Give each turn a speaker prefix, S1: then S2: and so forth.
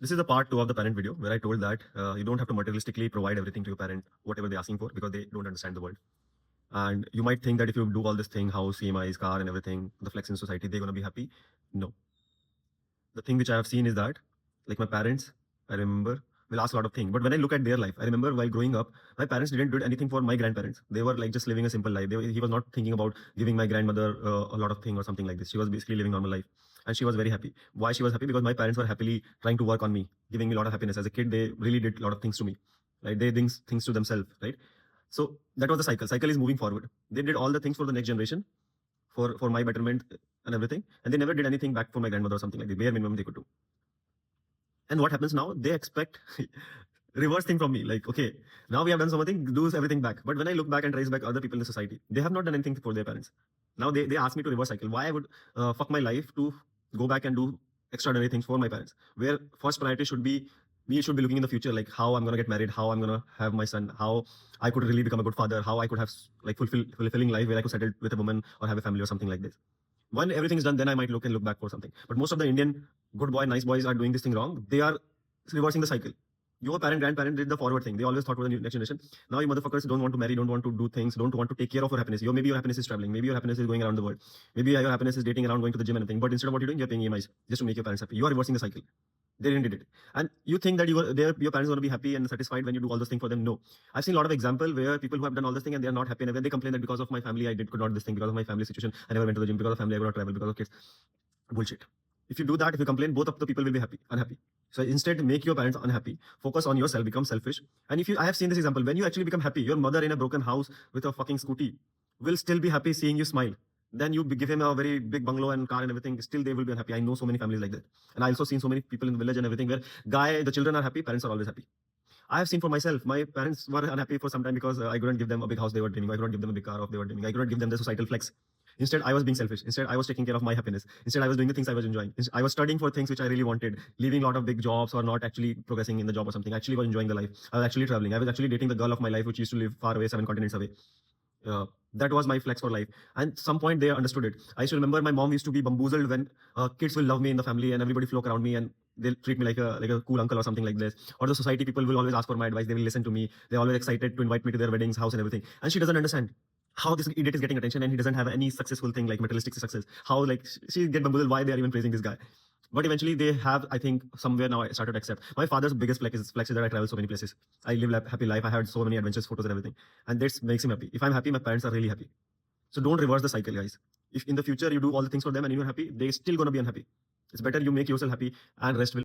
S1: This is the part 2 of the parent video where I told that you don't have to materialistically provide everything to your parent, whatever they're asking for, because they don't understand the world. And you might think that if you do all this thing, house, EMIs, car, and everything, the flex in society, they're going to be happy. No. The thing which I have seen is that, like my parents, I remember, will ask a lot of things. But when I look at their life, I remember while growing up, my parents didn't do anything for my grandparents. They were like just living a simple life. He was not thinking about giving my grandmother a lot of things or something like this. She was basically living normal life. And she was very happy. Why she was happy? Because my parents were happily trying to work on me, giving me a lot of happiness. As a kid, they really did a lot of things to me. Right? They did things to themselves, right? So that was the cycle. Cycle is moving forward. They did all the things for the next generation, for my betterment and everything. And they never did anything back for my grandmother or something like the bare minimum they could do. And what happens now? They expect reverse thing from me. Like, okay, now we have done something, do everything back. But when I look back and trace back other people in the society, they have not done anything for their parents. Now they ask me to reverse cycle. Why I would fuck my life to go back and do extraordinary things for my parents? Where first priority should be, we should be looking in the future, like how I'm going to get married, how I'm going to have my son, how I could really become a good father, how I could have like fulfilling life where I could settle with a woman or have a family or something like this. When everything is done, then I might look back for something. But most of the Indian good boy, nice boys are doing this thing wrong. They are reversing the cycle. Your parent, grandparent did the forward thing. They always thought for the next generation. Now you motherfuckers don't want to marry, don't want to do things, don't want to take care of your happiness. Maybe your happiness is traveling. Maybe your happiness is going around the world. Maybe your happiness is dating around, going to the gym and everything. But instead of what you're doing, you're paying EMIs just to make your parents happy. You are reversing the cycle. They didn't did it. And you think that your parents are going to be happy and satisfied when you do all those things for them. No. I've seen a lot of example where people who have done all this thing and they're not happy, and when they complain that because of my family, could not this thing, because of my family situation, I never went to the gym, because of family, I could not travel, because of kids. Bullshit. If you do that, if you complain, both of the people will be unhappy. So instead, make your parents unhappy. Focus on yourself, become selfish. And I have seen this example, when you actually become happy, your mother in a broken house with a fucking scooty will still be happy seeing you smile. Then you give him a very big bungalow and car and everything, still they will be unhappy. I know so many families like that. And I also seen so many people in the village and everything where the children are happy, parents are always happy. I have seen for myself, my parents were unhappy for some time because I couldn't give them a big house they were dreaming. I couldn't give them a big car they were dreaming. I couldn't give them the societal flex. Instead, I was being selfish. Instead, I was taking care of my happiness. Instead, I was doing the things I was enjoying. I was studying for things which I really wanted, leaving a lot of big jobs or not actually progressing in the job or something. I actually was enjoying the life. I was actually traveling. I was actually dating the girl of my life, which used to live far away, 7 continents away. That was my flex for life. And some point they understood it. I still remember my mom used to be bamboozled when kids will love me in the family and everybody flock around me and they'll treat me like a cool uncle or something like this. Or the society people will always ask for my advice. They will listen to me. They're always excited to invite me to their weddings, house and everything. And she doesn't understand how this idiot is getting attention and he doesn't have any successful thing like materialistic success. How like she get bamboozled, why they are even praising this guy. But eventually they have, I think somewhere now I started to accept. My father's biggest flex is that I travel so many places. I live a happy life. I had so many adventures, photos and everything. And that makes him happy. If I'm happy, my parents are really happy. So don't reverse the cycle, guys. If in the future you do all the things for them and you're happy, they're still going to be unhappy. It's better you make yourself happy and rest will